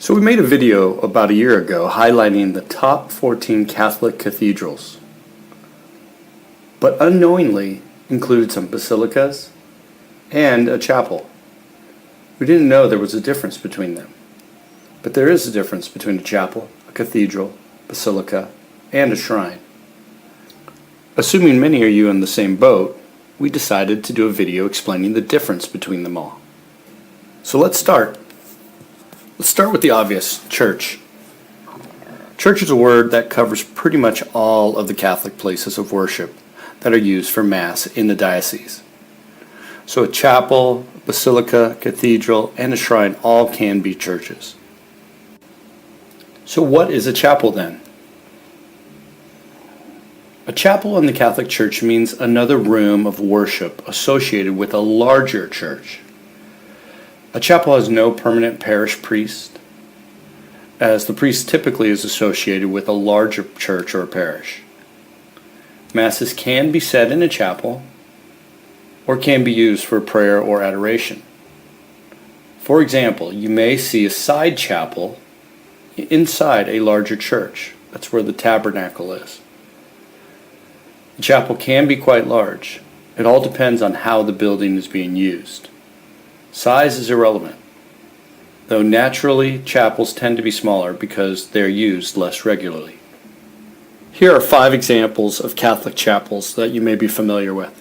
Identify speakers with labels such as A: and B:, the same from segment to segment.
A: So we made a video about a year ago highlighting the top 14 Catholic cathedrals, but unknowingly included some basilicas and a chapel. We didn't know there was a difference between them, but there is a difference between a chapel, a cathedral, basilica, and a shrine. Assuming many are you in the same boat, we decided to do a video explaining the difference between them all. So let's start. Let's start with the obvious, church. Church is a word that covers pretty much all of the Catholic places of worship that are used for Mass in the diocese. So a chapel, basilica, cathedral, and a shrine all can be churches. So what is a chapel then? A chapel in the Catholic Church means another room of worship associated with a larger church. A chapel has no permanent parish priest, as the priest typically is associated with a larger church or parish. Masses can be said in a chapel or can be used for prayer or adoration. For example, you may see a side chapel inside a larger church. That's where the tabernacle is. The chapel can be quite large. It all depends on how the building is being used. Size is irrelevant, though naturally chapels tend to be smaller because they're used less regularly. Here are 5 examples of Catholic chapels that you may be familiar with.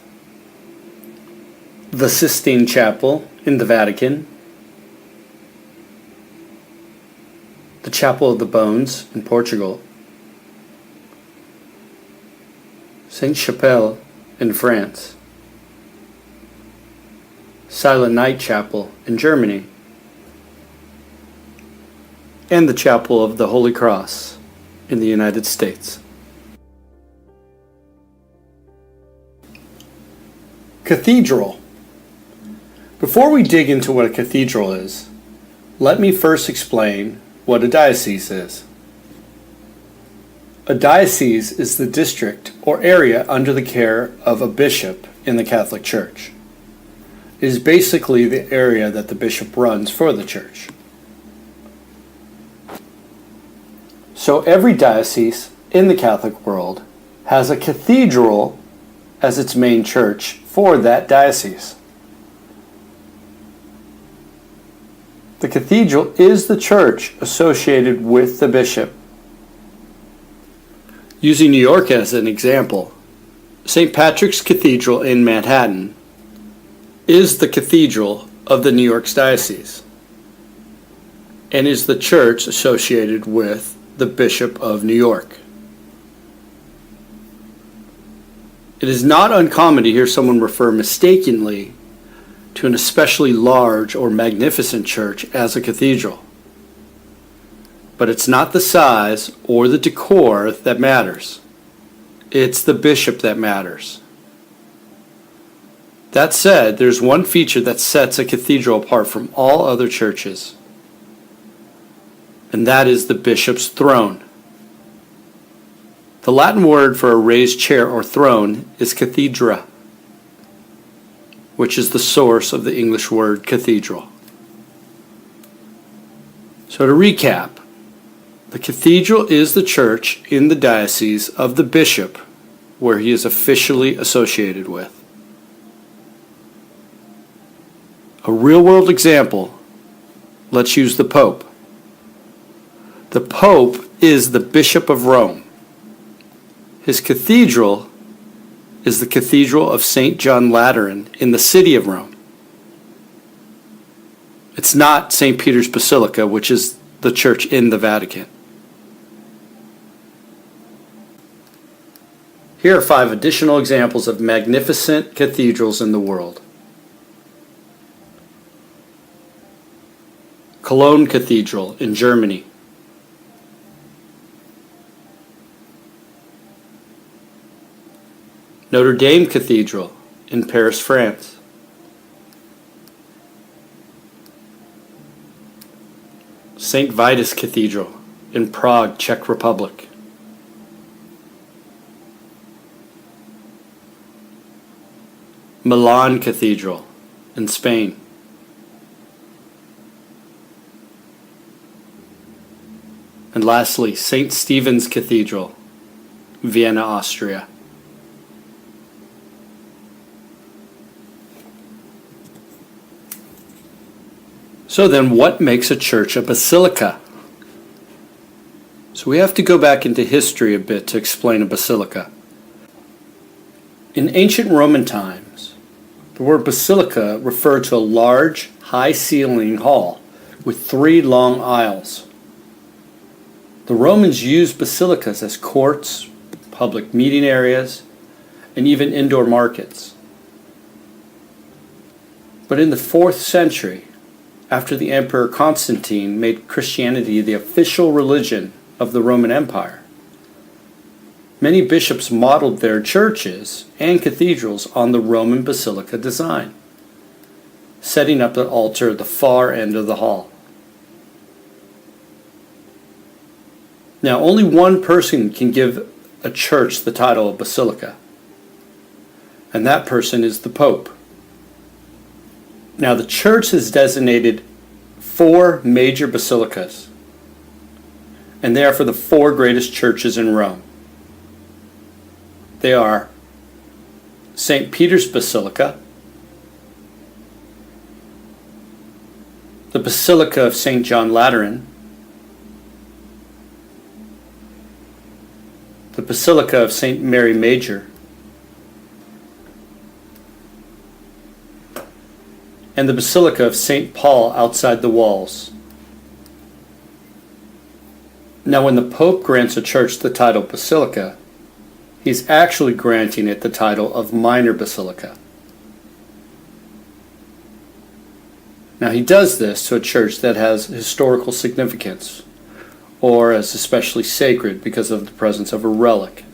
A: The Sistine Chapel in the Vatican, the Chapel of the Bones in Portugal, Sainte-Chapelle in France, Silent Night Chapel in Germany, and the Chapel of the Holy Cross in the United States. Cathedral. Before we dig into what a cathedral is, let me first explain what a diocese is. A diocese is the district or area under the care of a bishop in the Catholic Church. It is basically the area that the bishop runs for the church. So every diocese in the Catholic world has a cathedral as its main church for that diocese. The cathedral is the church associated with the bishop. Using New York as an example, St. Patrick's Cathedral in Manhattan is the cathedral of the New York's diocese and is the church associated with the Bishop of New York. It is not uncommon to hear someone refer mistakenly to an especially large or magnificent church as a cathedral. But it's not the size or the decor that matters. It's the bishop that matters. That said, there's one feature that sets a cathedral apart from all other churches, and that is the bishop's throne. The Latin word for a raised chair or throne is cathedra, which is the source of the English word cathedral. So to recap, the cathedral is the church in the diocese of the bishop where he is officially associated with. A real-world example, let's use the Pope. The Pope is the Bishop of Rome. His cathedral is the Cathedral of St. John Lateran in the city of Rome. It's not St. Peter's Basilica, which is the church in the Vatican. Here are 5 additional examples of magnificent cathedrals in the world. Cologne Cathedral in Germany. Notre Dame Cathedral in Paris, France. St. Vitus Cathedral in Prague, Czech Republic. Milan Cathedral in Spain. And lastly, St. Stephen's Cathedral, Vienna, Austria. So then, what makes a church a basilica? So we have to go back into history a bit to explain a basilica. In ancient Roman times, the word basilica referred to a large, high-ceiling hall with 3 long aisles. The Romans used basilicas as courts, public meeting areas, and even indoor markets. But in the 4th century, after the Emperor Constantine made Christianity the official religion of the Roman Empire, many bishops modeled their churches and cathedrals on the Roman basilica design, setting up the altar at the far end of the hall. Now, only one person can give a church the title of basilica, and that person is the Pope. Now, the church has designated 4 major basilicas, and they are for the 4 greatest churches in Rome. They are St. Peter's Basilica, the Basilica of St. John Lateran, the Basilica of St. Mary Major, and the Basilica of St. Paul outside the walls. Now, when the Pope grants a church the title basilica, he's actually granting it the title of minor basilica. Now, he does this to a church that has historical significance, or as especially sacred because of the presence of a relic.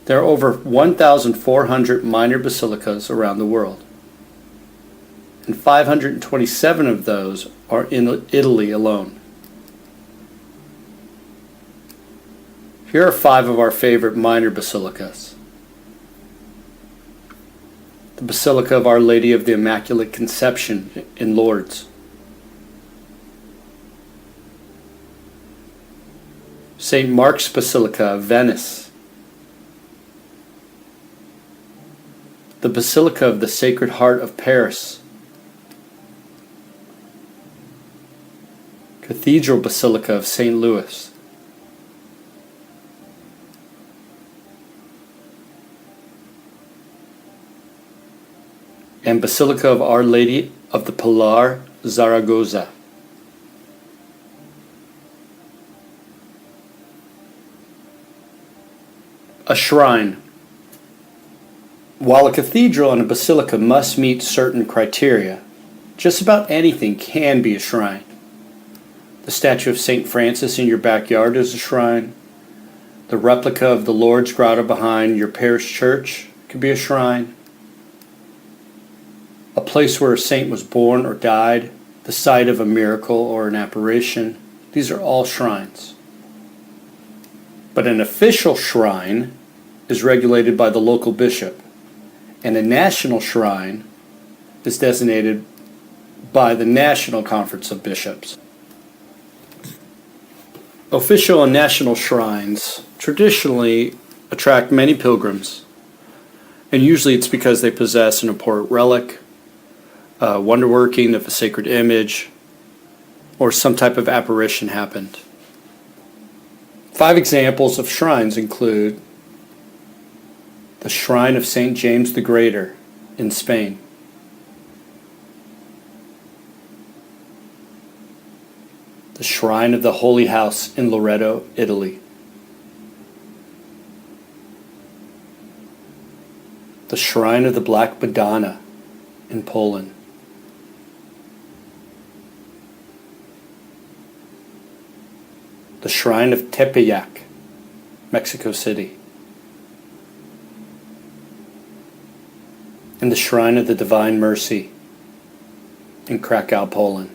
A: There are over 1,400 minor basilicas around the world, and 527 of those are in Italy alone. Here are 5 of our favorite minor basilicas. The Basilica of Our Lady of the Immaculate Conception in Lourdes, St. Mark's Basilica of Venice, the Basilica of the Sacred Heart of Paris, Cathedral Basilica of St. Louis, and Basilica of Our Lady of the Pilar, Zaragoza. A shrine. While a cathedral and a basilica must meet certain criteria, just about anything can be a shrine. The statue of St. Francis in your backyard is a shrine. The replica of the Lord's Grotto behind your parish church could be a shrine. A place where a saint was born or died, the site of a miracle or an apparition, these are all shrines. But an official shrine is regulated by the local bishop, and a national shrine is designated by the National Conference of Bishops. Official and national shrines traditionally attract many pilgrims, and usually it's because they possess an important relic, wonderworking of a sacred image, or some type of apparition happened. 5 examples of shrines include the Shrine of St. James the Greater in Spain, the Shrine of the Holy House in Loreto, Italy, the Shrine of the Black Madonna in Poland, the Shrine of Tepeyac, Mexico City, and the Shrine of the Divine Mercy in Krakow, Poland.